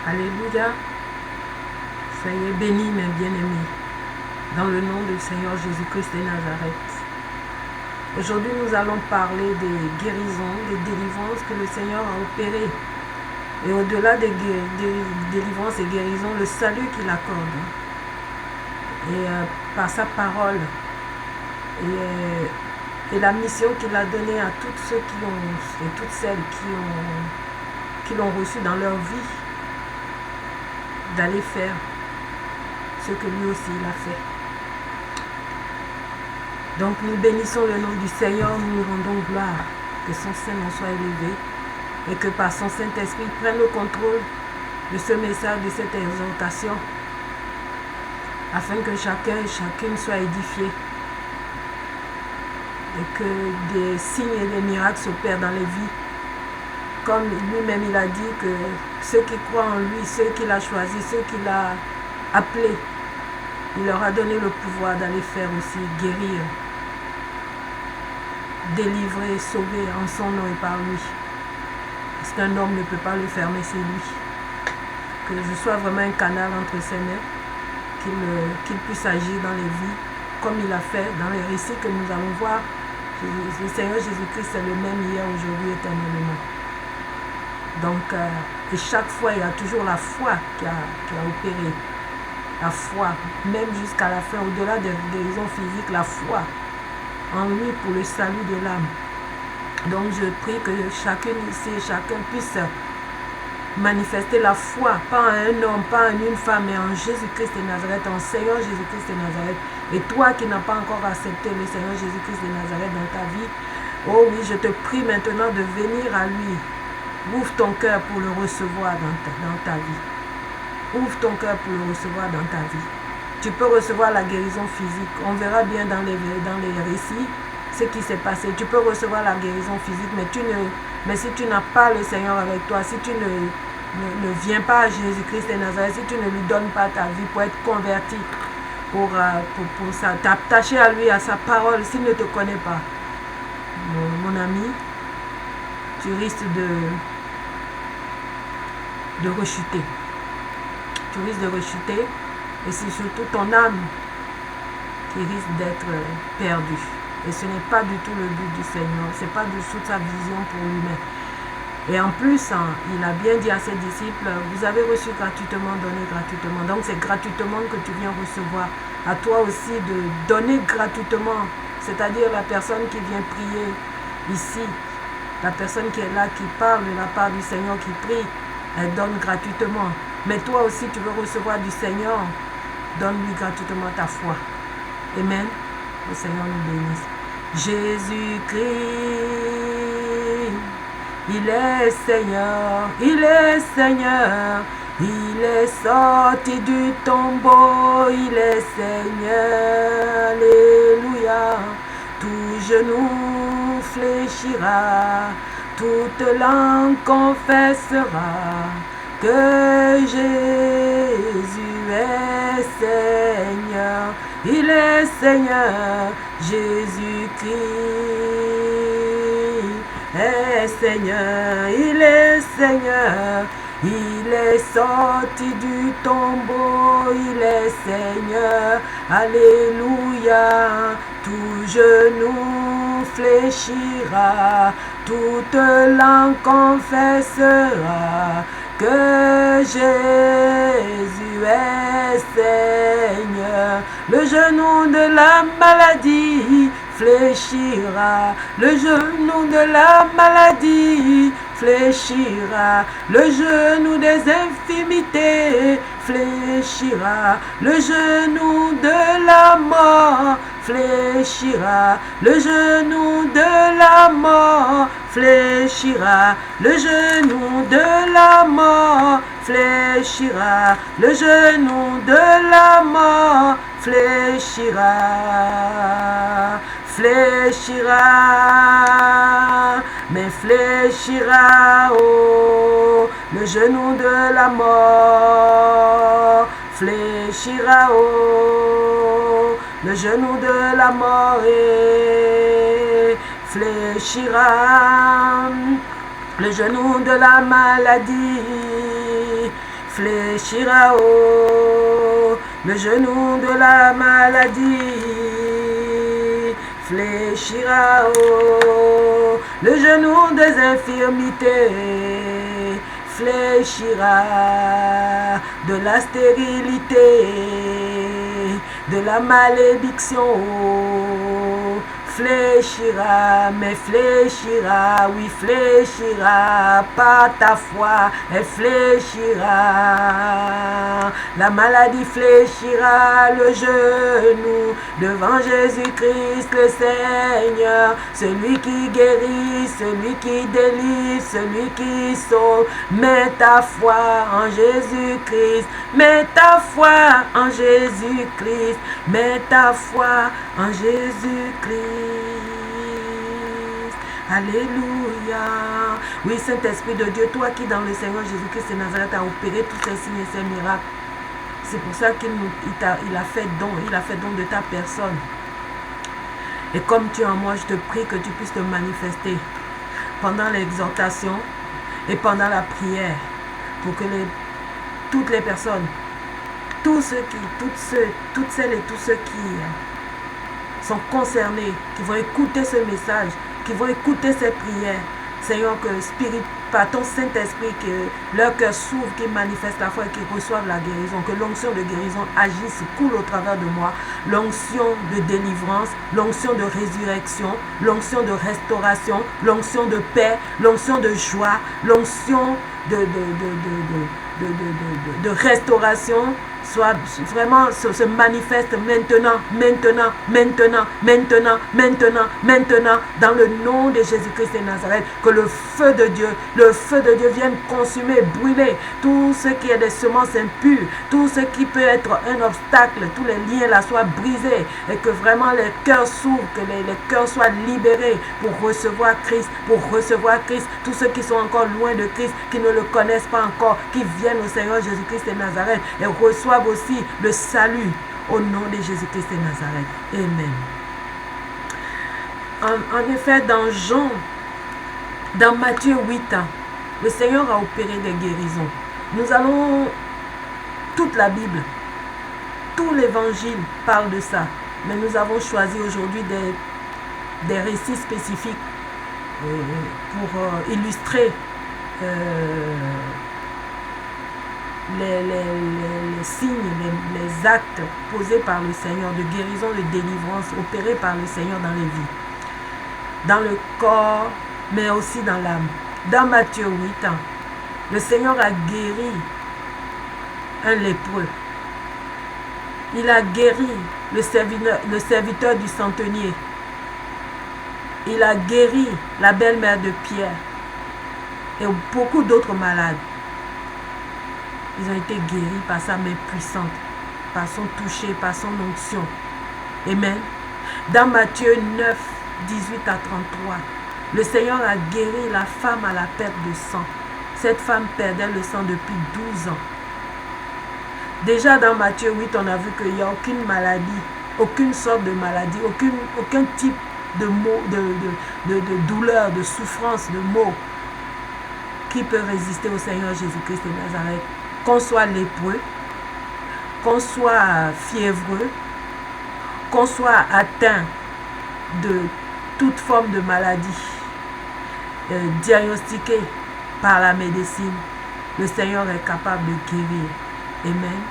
Alléluia. Soyez bénis, mes bien-aimés, dans le nom du Seigneur Jésus-Christ de Nazareth. Aujourd'hui, nous allons parler des guérisons, des délivrances que le Seigneur a opérées. Et au-delà des délivrances et guérisons, le salut qu'il accorde. Et par sa parole. Et la mission qu'il a donnée à tous ceux qui ont, et toutes celles qui l'ont reçu dans leur vie, d'aller faire ce que lui aussi il a fait. Donc nous bénissons le nom du Seigneur, nous nous rendons gloire, que son Saint-Nom soit élevé et que par son Saint-Esprit prenne le contrôle de ce message, de cette exhortation, afin que chacun et chacune soit édifié et que des signes et des miracles s'opèrent dans les vies. Comme lui-même il a dit que ceux qui croient en lui, ceux qu'il a choisis, ceux qu'il a appelés, il leur a donné le pouvoir d'aller faire aussi guérir, délivrer, sauver en son nom et par lui. Parce qu'un homme ne peut pas le faire, mais c'est lui. Que je sois vraiment un canal entre ses mains, qu'il puisse agir dans les vies, comme il a fait dans les récits que nous allons voir. Le Seigneur Jésus-Christ est le même hier, aujourd'hui, éternellement. Donc, et chaque fois, il y a toujours la foi qui a opéré. La foi, même jusqu'à la fin, au-delà des guérisons physiques, la foi en lui pour le salut de l'âme. Donc, je prie que chacun ici, chacun puisse manifester la foi, pas en un homme, pas en une femme, mais en Jésus-Christ de Nazareth, en Seigneur Jésus-Christ de Nazareth. Et toi qui n'as pas encore accepté le Seigneur Jésus-Christ de Nazareth dans ta vie, oh oui, je te prie maintenant de venir à lui. Ouvre ton cœur pour le recevoir dans ta vie. Ouvre ton cœur pour le recevoir dans ta vie. Tu peux recevoir la guérison physique. On verra bien dans les récits ce qui s'est passé. Tu peux recevoir la guérison physique, mais si tu n'as pas le Seigneur avec toi, si tu ne viens pas à Jésus-Christ de Nazareth, si tu ne lui donnes pas ta vie pour être converti, pour t'attacher à lui, à sa parole, s'il ne te connaît pas, mon ami, tu risques de rechuter. Tu risques de rechuter et c'est surtout ton âme qui risque d'être perdue. Et ce n'est pas du tout le but du Seigneur, ce n'est pas du tout sa vision pour lui-même. Et en plus, il a bien dit à ses disciples, vous avez reçu gratuitement, donnez gratuitement. Donc c'est gratuitement que tu viens recevoir. À toi aussi de donner gratuitement, c'est-à-dire la personne qui vient prier ici, la personne qui est là, qui parle de la part du Seigneur, qui prie, elle donne gratuitement. Mais toi aussi, tu veux recevoir du Seigneur, donne-lui gratuitement ta foi. Amen. Le Seigneur nous bénisse. Jésus-Christ, il est Seigneur, il est Seigneur. Il est sorti du tombeau, il est Seigneur. Alléluia. Tout genou fléchira, toute langue confessera que Jésus est Seigneur. Il est Seigneur, Jésus-Christ est Seigneur, il est Seigneur. Il est sorti du tombeau, il est Seigneur. Alléluia. Tout genou fléchira, toute langue confessera que Jésus est Seigneur. Le genou de la maladie fléchira, le genou de la maladie fléchira, le genou des infimités fléchira, le genou de la mort fléchira, le genou de la mort fléchira, le genou de la mort fléchira, le genou de la mort fléchira, fléchira, mais fléchira, oh, le genou de la mort fléchira, oh, le genou de la mort fléchira, le genou de la maladie fléchira, oh, le genou de la maladie. Fléchira, oh, le genou des infirmités. Fléchira de la stérilité, de la malédiction, oh, fléchira, mais fléchira, oui fléchira, par ta foi, elle fléchira. La maladie fléchira le genou devant Jésus-Christ le Seigneur, celui qui guérit, celui qui délivre, celui qui sauve. Mets ta foi en Jésus-Christ, mets ta foi en Jésus-Christ, mets ta foi en Jésus-Christ. Alléluia. Oui, Saint-Esprit de Dieu, toi qui dans le Seigneur Jésus-Christ de Nazareth a opéré tous ces signes et ces miracles, c'est pour ça qu'il a fait don de ta personne. Et comme tu es en moi, je te prie que tu puisses te manifester pendant l'exhortation et pendant la prière, pour que toutes les personnes, toutes celles et tous ceux qui sont concernés, qui vont écouter ce message, qui vont écouter ces prières, Seigneur, que par ton Saint-Esprit, que leur cœur s'ouvre, qu'ils manifestent la foi et qu'ils reçoivent la guérison, que l'onction de guérison agisse, coule au travers de moi, l'onction de délivrance, l'onction de résurrection, l'onction de restauration, l'onction de paix, l'onction de joie, l'onction de restauration, soit vraiment se manifeste maintenant, dans le nom de Jésus-Christ de Nazareth, que le feu de Dieu vienne consumer, brûler tout ce qui est des semences impures, tout ce qui peut être un obstacle, tous les liens là soient brisés, et que vraiment les cœurs s'ouvrent, que les cœurs soient libérés pour recevoir Christ, tous ceux qui sont encore loin de Christ, qui ne le connaissent pas encore, qui viennent au Seigneur Jésus-Christ de Nazareth et reçoivent aussi le salut au nom de Jésus-Christ de Nazareth. Amen. En effet, dans Matthieu 8, le Seigneur a opéré des guérisons. Nous allons, toute la Bible, tout l'évangile parle de ça. Mais nous avons choisi aujourd'hui des récits spécifiques pour illustrer les signes, les actes posés par le Seigneur, de guérison, de délivrance, opérés par le Seigneur dans les vies, dans le corps, mais aussi dans l'âme. Dans Matthieu 8, le Seigneur a guéri un lépreux. Il a guéri le serviteur du centenier. Il a guéri la belle-mère de Pierre et beaucoup d'autres malades. Ils ont été guéris par sa main puissante, par son toucher, par son onction. Amen. Dans Matthieu 9, 18 à 33, le Seigneur a guéri la femme à la perte de sang. Cette femme perdait le sang depuis 12 ans. Déjà dans Matthieu 8, on a vu qu'il n'y a aucune maladie, aucune sorte de maladie, aucun type de maux, de douleur, de souffrance, de maux qui peut résister au Seigneur Jésus-Christ de Nazareth. Qu'on soit lépreux, qu'on soit fiévreux, qu'on soit atteint de toute forme de maladie diagnostiquée par la médecine, le Seigneur est capable de guérir. Amen.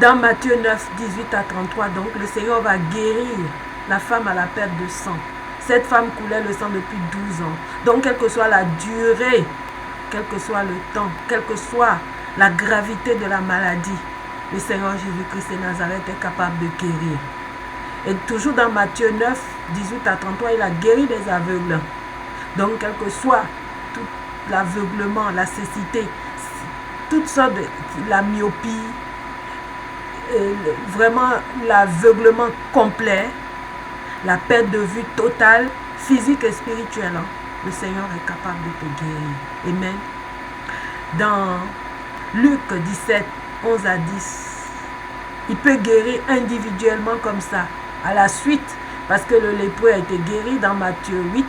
Dans Matthieu 9, 18 à 33, donc, le Seigneur va guérir la femme à la perte de sang. Cette femme coulait le sang depuis 12 ans. Donc, quelle que soit la durée, quel que soit le temps, quelle que soit la gravité de la maladie, le Seigneur Jésus-Christ de Nazareth est capable de guérir. Et toujours dans Matthieu 9, 18 à 33, il a guéri des aveugles. Donc, quel que soit tout l'aveuglement, la cécité, toutes sortes de la myopie, vraiment l'aveuglement complet, la perte de vue totale, physique et spirituelle, le Seigneur est capable de te guérir. Amen. Dans Luc 17, 11 à 10, il peut guérir individuellement comme ça. À la suite, parce que le lépreux a été guéri dans Matthieu 8,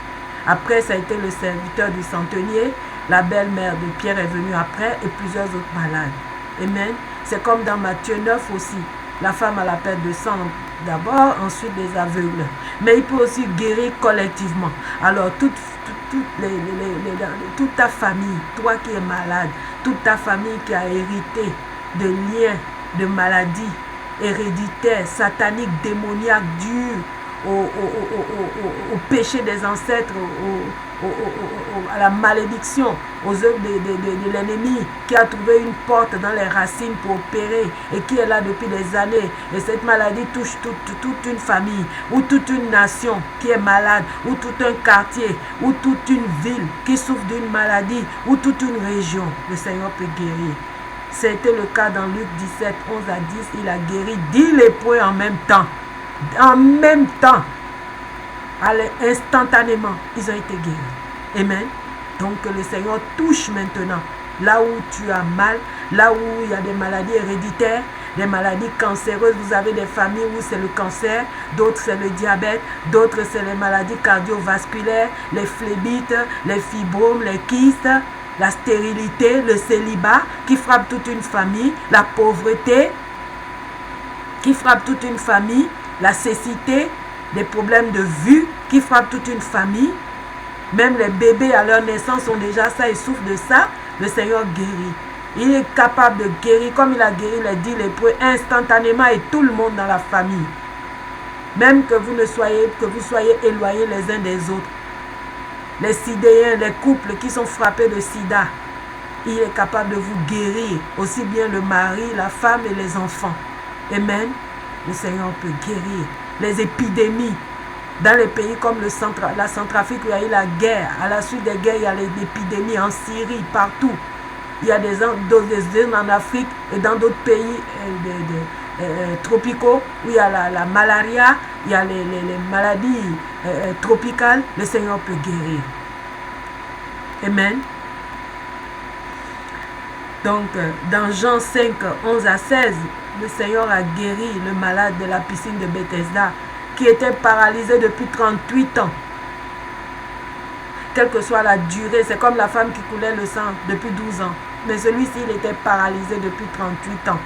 après ça a été le serviteur du centenier, La belle-mère de Pierre est venue après et plusieurs autres malades. Amen. C'est comme dans Matthieu 9 aussi. La femme à la perte de sang d'abord, ensuite les aveugles. Mais il peut aussi guérir collectivement. Alors, toute ta famille, toi qui es malade, toute ta famille qui a hérité de liens, de maladies héréditaires, sataniques, démoniaques, dures au péché des ancêtres, à la malédiction, aux œuvres de l'ennemi qui a trouvé une porte dans les racines pour opérer et qui est là depuis des années. Et cette maladie touche toute une famille ou toute une nation qui est malade ou tout un quartier ou toute une ville qui souffre d'une maladie ou toute une région. Le Seigneur peut guérir. C'était le cas dans Luc 17, 11 à 10. Il a guéri 10 lépreux en même temps. En même temps, instantanément, ils ont été guéris. Amen. Donc le Seigneur touche maintenant là où tu as mal, là où il y a des maladies héréditaires, des maladies cancéreuses. Vous avez des familles où c'est le cancer, d'autres c'est le diabète, d'autres c'est les maladies cardiovasculaires, les phlébites, les fibromes, les kystes, la stérilité, le célibat qui frappe toute une famille, la pauvreté qui frappe toute une famille, la cécité, des problèmes de vue qui frappent toute une famille. Même les bébés à leur naissance ont déjà ça, ils souffrent de ça. Le Seigneur guérit. Il est capable de guérir comme il a guéri les 10 lépreux instantanément et tout le monde dans la famille. Même que vous soyez éloignés les uns des autres. Les sidéens, les couples qui sont frappés de sida, il est capable de vous guérir. Aussi bien le mari, la femme et les enfants. Amen. Le Seigneur peut guérir. Les épidémies. Dans les pays comme la Centrafrique où il y a eu la guerre. À la suite des guerres, il y a les épidémies en Syrie, partout. Il y a des zones en Afrique et dans d'autres pays tropicaux où il y a la malaria, il y a les maladies tropicales. Le Seigneur peut guérir. Amen. Donc, dans Jean 5, 11 à 16, le Seigneur a guéri le malade de la piscine de Bethesda qui était paralysé depuis 38 ans. Quelle que soit la durée, c'est comme la femme qui coulait le sang depuis 12 ans. Mais celui-ci, il était paralysé depuis 38 ans.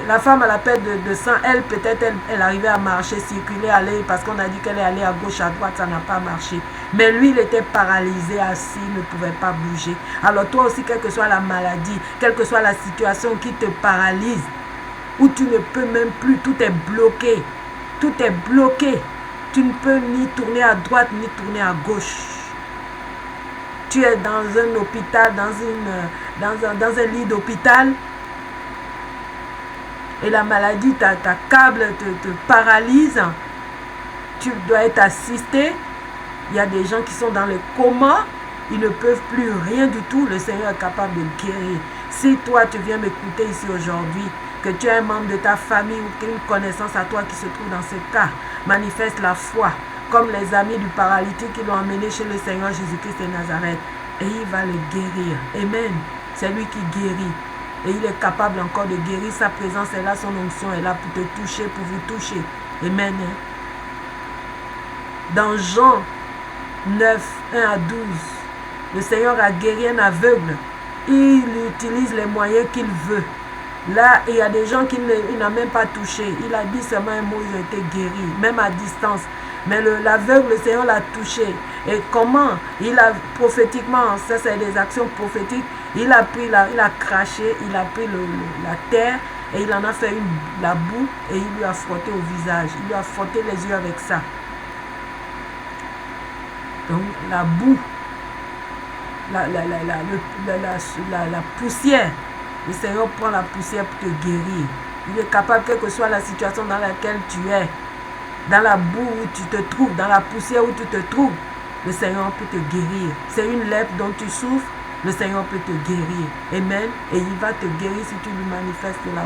La femme à la perte de sang, elle, peut-être, elle arrivait à marcher, circuler, aller, parce qu'on a dit qu'elle est allée à gauche, à droite, ça n'a pas marché. Mais lui, il était paralysé, assis, il ne pouvait pas bouger. Alors toi aussi, quelle que soit la maladie, quelle que soit la situation qui te paralyse, où tu ne peux même plus, tout est bloqué. Tout est bloqué. Tu ne peux ni tourner à droite, ni tourner à gauche. Tu es dans un hôpital, dans un lit d'hôpital, et la maladie t'accable, te paralyse. Tu dois être assisté. Il y a des gens qui sont dans le coma. Ils ne peuvent plus rien du tout. Le Seigneur est capable de guérir. Si toi, tu viens m'écouter ici aujourd'hui, que tu es un membre de ta famille ou une connaissance à toi qui se trouve dans ce cas, manifeste la foi. Comme les amis du paralytique qui l'ont emmené chez le Seigneur Jésus-Christ de Nazareth. Et il va le guérir. Amen. C'est lui qui guérit. Et il est capable encore de guérir. Sa présence est là, son onction est là pour te toucher, pour vous toucher. Amen. Dans Jean 9, 1 à 12, le Seigneur a guéri un aveugle. Il utilise les moyens qu'il veut. Là, il y a des gens qu'il n'a même pas touché. Il a dit seulement un mot, ils ont été guéris, même à distance. Mais l'aveugle, le Seigneur l'a touché. Et comment? Il a prophétiquement, ça c'est des actions prophétiques, il a craché, il a pris la terre et il en a fait la boue et il lui a frotté au visage. Il lui a frotté les yeux avec ça. Donc la boue, la poussière, le Seigneur prend la poussière pour te guérir. Il est capable, quelle que soit la situation dans laquelle tu es, dans la boue où tu te trouves, dans la poussière où tu te trouves, le Seigneur peut te guérir. C'est une lèpre dont tu souffres, le Seigneur peut te guérir. Amen. Et il va te guérir si tu lui manifestes la